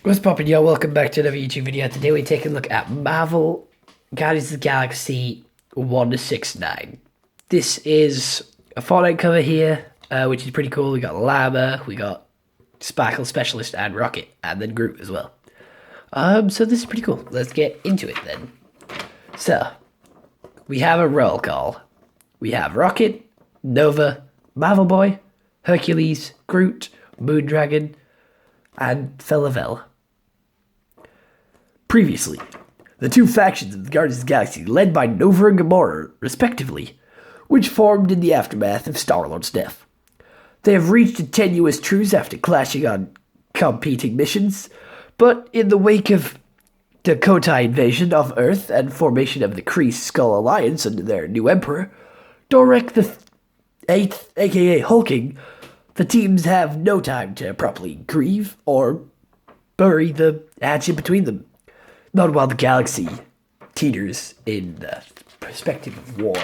What's poppin', y'all? Welcome back to another YouTube video. Today we take a look at Marvel Guardians of the Galaxy 169. This is a Fortnite cover here, which is pretty cool. We got Llama, we got Sparkle Specialist and Rocket, and then Groot as well. So this is pretty cool. Let's get into it then. So, we have a roll call. We have Rocket, Nova, Marvel Boy, Hercules, Groot, Moondragon, and Felavel. Previously, the two factions of the Guardians of the Galaxy, led by Nova and Gamora, respectively, which formed in the aftermath of Star-Lord's death. They have reached a tenuous truce after clashing on competing missions, but in the wake of the Kotai invasion of Earth and formation of the Kree Skull Alliance under their new emperor, Dorek the Eighth, aka Hulking, the teams have no time to properly grieve or bury the hatchet between them. Not while the galaxy teeters in the perspective of war.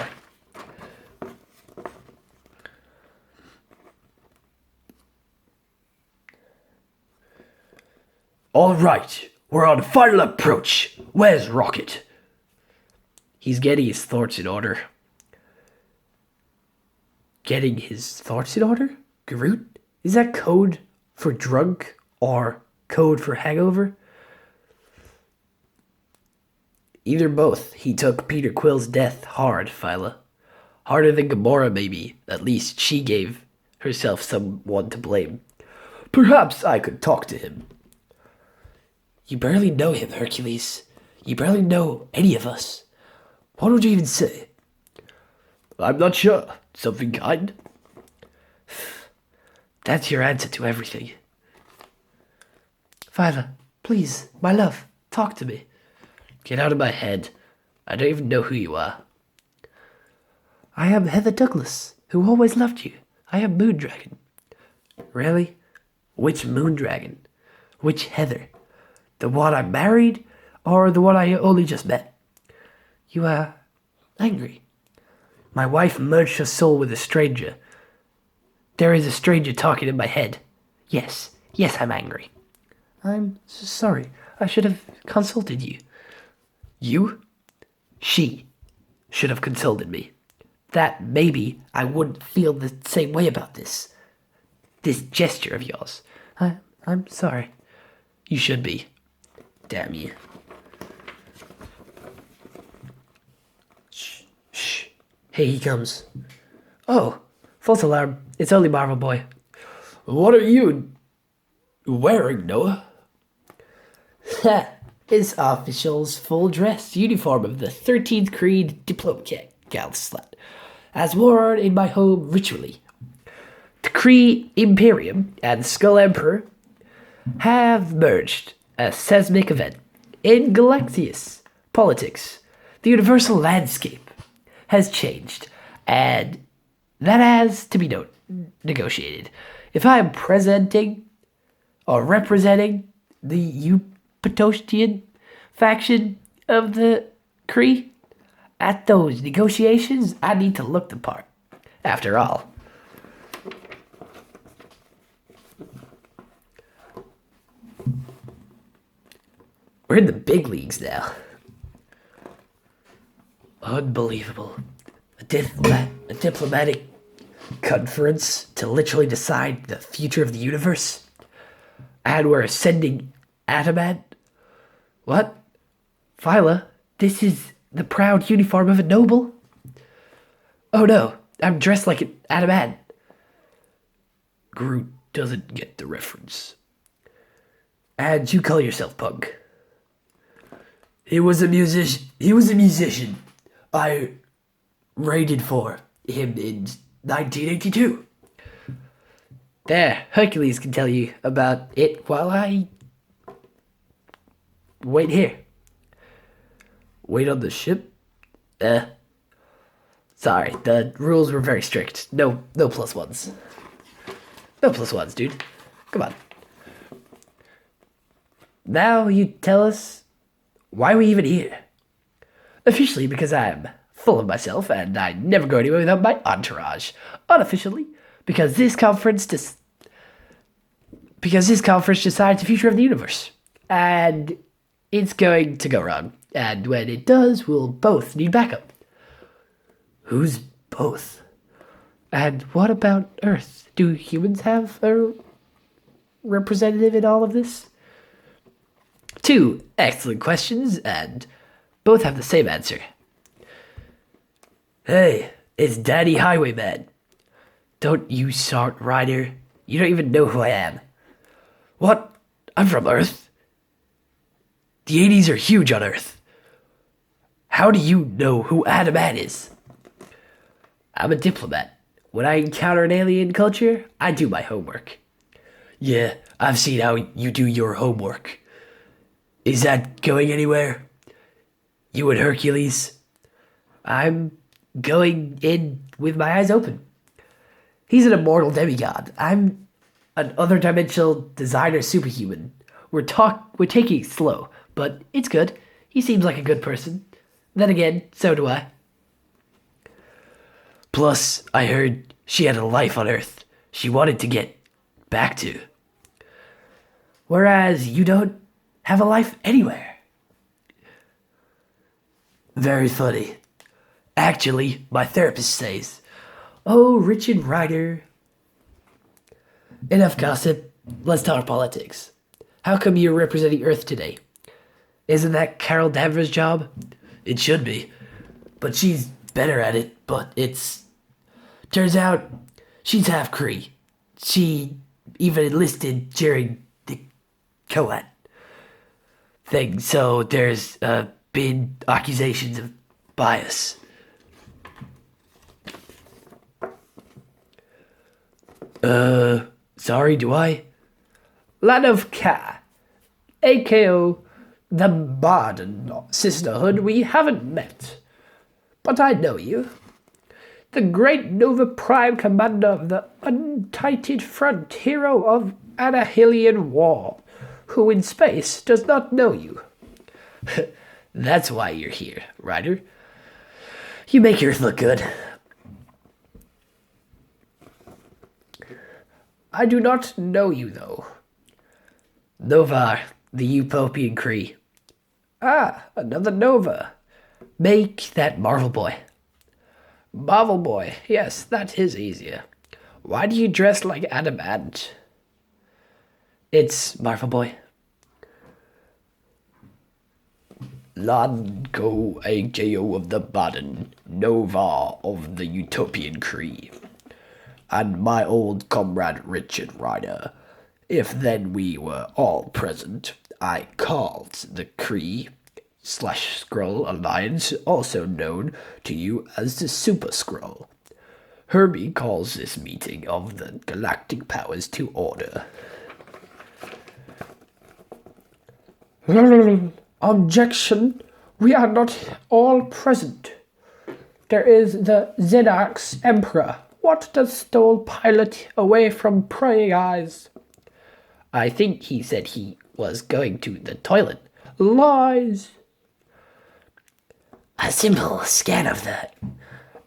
All right, we're on final approach. Where's Rocket? He's getting his thoughts in order. Getting his thoughts in order? Groot? Is that code for drunk or code for hangover? Either both. He took Peter Quill's death hard, Phyla. Harder than Gamora, maybe. At least she gave herself someone to blame. Perhaps I could talk to him. You barely know him, Hercules. You barely know any of us. What would you even say? I'm not sure. Something kind? That's your answer to everything. Phyla, please, my love, talk to me. Get out of my head. I don't even know who you are. I am Heather Douglas, who always loved you. I am Moondragon. Really? Which Moondragon? Which Heather? The one I married, or the one I only just met? You are angry. My wife merged her soul with a stranger. There is a stranger talking in my head. Yes, I'm angry. I'm sorry. I should have consulted you. You? She should have consulted me. That maybe I wouldn't feel the same way about this gesture of yours. I'm sorry. You should be. Damn you. Shh. Here he comes. Oh, false alarm. It's only Marvel Boy. What are you wearing, Noah? Ha! His official's full dress uniform of the 13th Creed Diploma Slut, as worn in my home ritually. The Kree Imperium and Skull Emperor have merged, a seismic event in Galaxius politics. The universal landscape has changed, and that has to be negotiated. If I am presenting or representing the Euphatostian faction of the Kree, at those negotiations, I need to look the part. After all, we're in the big leagues now. Unbelievable. A diplomatic conference to literally decide the future of the universe. And we're ascending Adaman. What? Phyla, this is the proud uniform of a noble. Oh no, I'm dressed like an Adaman. Groot doesn't get the reference. And you call yourself Punk. He was a musician. I raided for him in 1982. There, Hercules can tell you about it while I wait here. Wait on the ship? Sorry, the rules were very strict. No plus ones. No plus ones, dude. Come on. Now you tell us why we even here. Officially, because I'm full of myself and I never go anywhere without my entourage. Unofficially, because this conference decides the future of the universe. and it's going to go wrong. And when it does, we'll both need backup. Who's both? And what about Earth? Do humans have a representative in all of this? Two excellent questions, and both have the same answer. Hey, it's Daddy Highwayman. Don't you start, Ryder. You don't even know who I am. What? I'm from Earth. The 80s are huge on Earth. How do you know who Adam Ant is? I'm a diplomat. When I encounter an alien culture, I do my homework. Yeah, I've seen how you do your homework. Is that going anywhere? You and Hercules? I'm going in with my eyes open. He's an immortal demigod. I'm an other-dimensional designer superhuman. We're taking it slow, but it's good. He seems like a good person. Then again, so do I. Plus, I heard she had a life on Earth she wanted to get back to. Whereas you don't have a life anywhere. Very funny. Actually, my therapist says, "Oh, Richard Ryder." Enough gossip. Let's talk politics. How come you're representing Earth today? Isn't that Carol Danvers' job? It should be. But she's better at it, but it's... Turns out, she's half Cree. She even enlisted during the Coat thing, so there's been accusations of bias. Sorry, do I? Land of Ka, a.k.o. the Barden Sisterhood, we haven't met. But I know you. The great Nova Prime commander of the Untitled Front, hero of Annihilian War, who in space does not know you. That's why you're here, Ryder. You make Earth look good. I do not know you, though. Nova, the Utopian Cree. Ah, another Nova. Make that Marvel Boy. Marvel Boy, yes, that is easier. Why do you dress like Adam Ant? It's Marvel Boy. Lanko AJO of the Baden, Nova of the Utopian Cree, and my old comrade Richard Ryder. If then we were all present, I called the Kree/Skrull Alliance, also known to you as the Super Skrull. Herbie calls this meeting of the galactic powers to order. Objection. We are not all present. There is the Zedax Emperor. What does Stoll pilot away from praying eyes? I think he said he was going to the toilet. Lies. A simple scan of the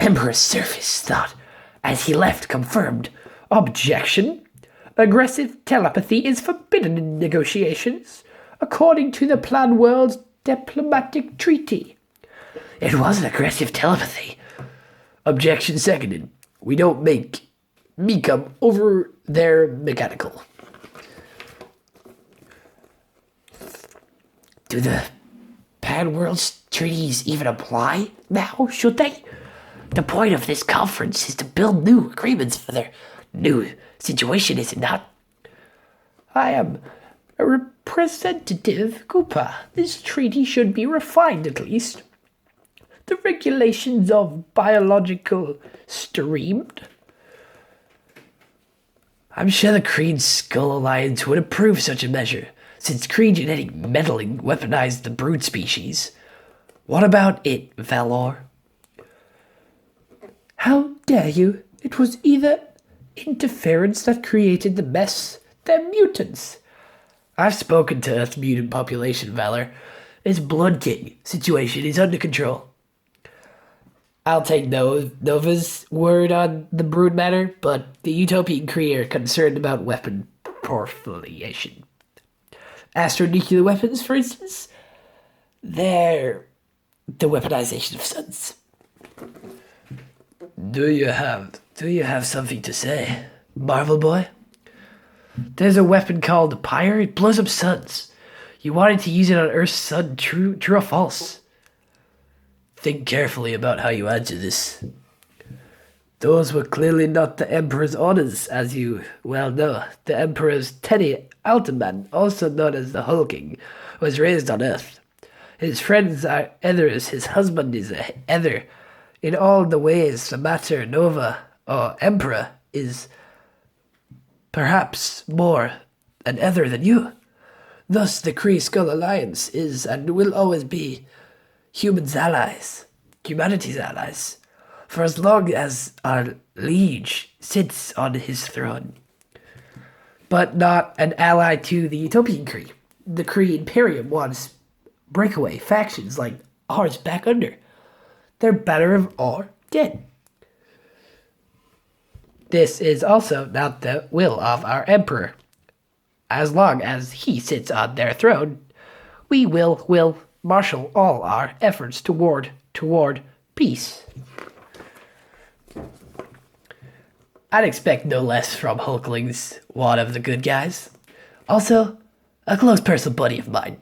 Emperor's surface thought as he left confirmed. Objection. Aggressive telepathy is forbidden in negotiations, according to the Plan World's diplomatic treaty. It wasn't aggressive telepathy. Objection seconded. We don't make me come over there mechanical. Do the Pan World's treaties even apply now, should they? The point of this conference is to build new agreements for their new situation, is it not? I am a representative Koopa. This treaty should be refined at least. The regulations of biological streamed. I'm sure the Kree Skull Alliance would approve such a measure, since Kree genetic meddling weaponized the brood species. What about it, Valor? How dare you? It was either interference that created the mess, they're mutants. I've spoken to Earth's mutant population, Valor. This Blood King situation is under control. I'll take Nova's word on the brood matter, but the Utopian Kree are concerned about weapon proliferation. astronuclear weapons, for instance, they're the weaponization of suns. Do you have something to say, Marvel Boy? There's a weapon called Pyre. It blows up suns. You wanted to use it on Earth's sun. True or false? Think carefully about how you answer this. Those were clearly not the Emperor's orders, as you well know. The Emperor's Teddy Alderman, also known as the Hulking, was raised on Earth. His friends are Ethers, his husband is a Ether. In all the ways, the Mater Nova, or Emperor, is perhaps more an Ether than you. Thus, the Kree Skull Alliance is and will always be humans' allies, humanity's allies, for as long as our liege sits on his throne. But not an ally to the Utopian Kree. The Kree Imperium wants breakaway factions like ours back under. They're better off or dead. This is also not the will of our Emperor. As long as he sits on their throne, we will marshal all our efforts toward peace. I'd expect no less from Hulkling's one of the good guys. Also, a close personal buddy of mine.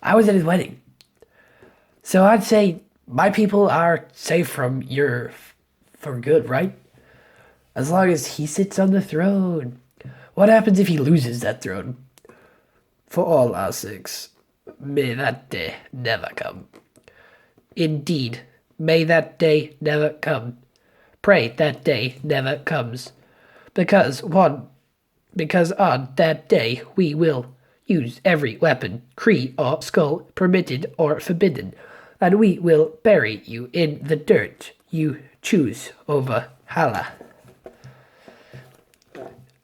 I was at his wedding. So I'd say my people are safe from for good, right? As long as he sits on the throne. What happens if he loses that throne? For all our sakes, may that day never come. Indeed, may that day never come. Pray that day never comes. Because on that day we will use every weapon, Kree or Skull, permitted or forbidden, and we will bury you in the dirt you choose over Hala.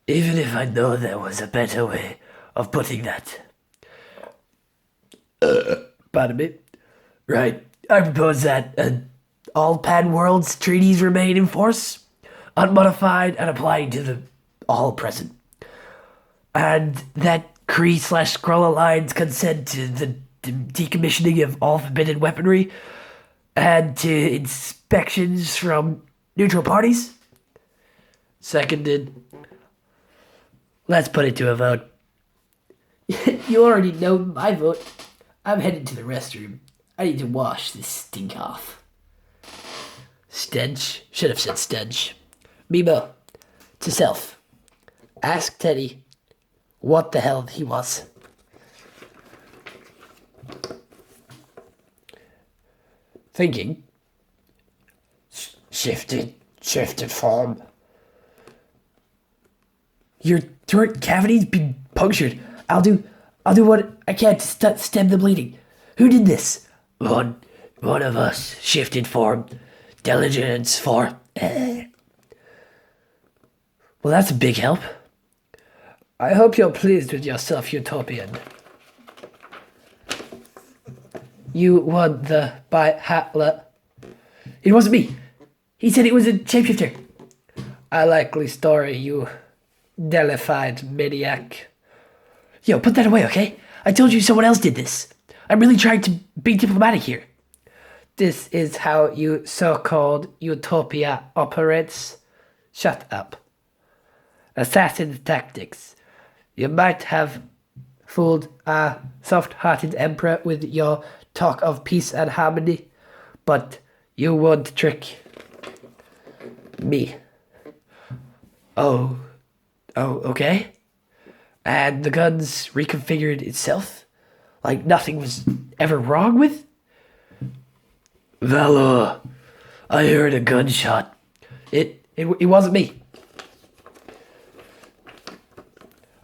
Even if I know there was a better way of putting that. Pardon me. Right. I propose that all Pan Worlds treaties remain in force, unmodified and applying to the all present. And that Kree/Skrull Alliance consent to the decommissioning of all forbidden weaponry and to inspections from neutral parties. Seconded. Let's put it to a vote. You already know my vote. I'm headed to the restroom. I need to wash this stink off. Stench? Should have said stench. Mimo, to self. Ask Teddy what the hell he was. Thinking. Shifted form. Your throat cavity's been punctured. I'll do what I can to stem the bleeding. Who did this? One of us. Shifted form. Diligence for. Well, that's a big help. I hope you're pleased with yourself, Utopian. You won the by Hatler. It wasn't me. He said it was a shapeshifter. A likely story, you dellified maniac. Yo, put that away, okay? I told you someone else did this. I'm really trying to be diplomatic here. This is how you so-called Utopia operates? Shut up. Assassin tactics. You might have fooled a soft-hearted emperor with your talk of peace and harmony, but you won't trick me. Oh, okay. And the guns reconfigured itself? Like nothing was ever wrong with? Valor, I heard a gunshot. It wasn't me.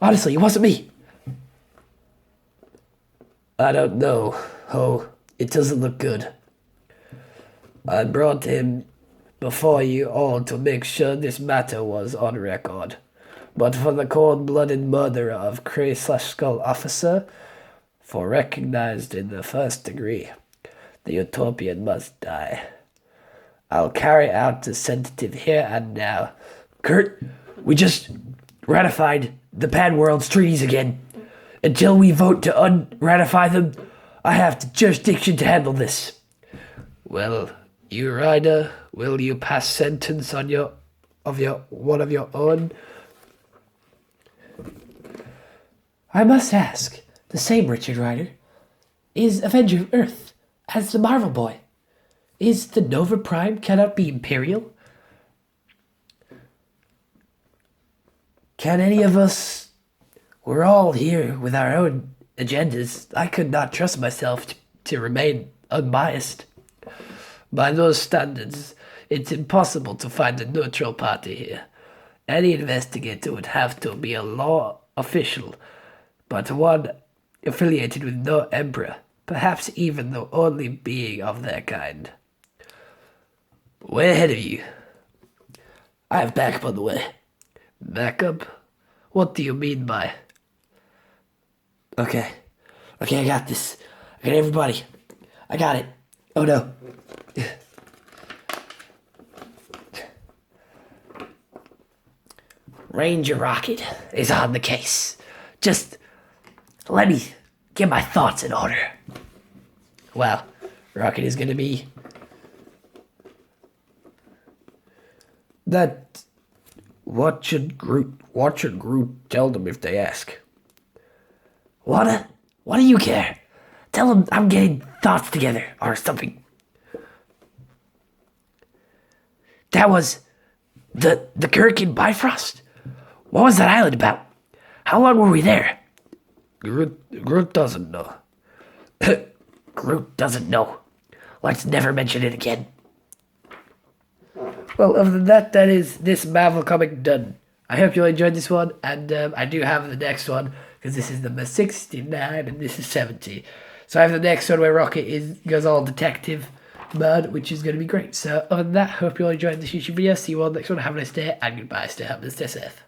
Honestly, it wasn't me. I don't know. Oh, it doesn't look good. I brought him before you all to make sure this matter was on record. But for the cold-blooded murder of Kree/Skull officer, for recognized in the first degree, the Utopian must die. I'll carry out the sentence here and now. Kurt, we just ratified the Pan Worlds treaties again. Until we vote to unratify them, I have the jurisdiction to handle this. Well, you Ryder, will you pass sentence on one of your own? I must ask, the same Richard Ryder is Avenger of Earth as the Marvel Boy. Is the Nova Prime cannot be Imperial? Can any of us? We're all here with our own agendas. I could not trust myself to remain unbiased. By those standards, it's impossible to find a neutral party here. Any investigator would have to be a law official, but one affiliated with no emperor, perhaps even the only being of their kind. Way ahead of you. I have backup on the way. Backup? What do you mean by? Okay, I got this. I got everybody. I got it. Oh no. Ranger Rocket is on the case. Just let me get my thoughts in order. Well, Rocket is gonna be that. What should Groot tell them if they ask? What do you care? Tell them I'm getting thoughts together or something. That was the Kirk in Bifrost? What was that island about? How long were we there? Groot doesn't know. Groot doesn't know. Let's never mention it again. Well, other than that, that is this Marvel comic done. I hope you all enjoyed this one, and I do have the next one, because this is number 69 and this is 70. So I have the next one where Rocket goes all detective mode, which is going to be great. So other than that, hope you all enjoyed this YouTube video. See you all next one. Have a nice day, and goodbye. Stay happy, stay safe.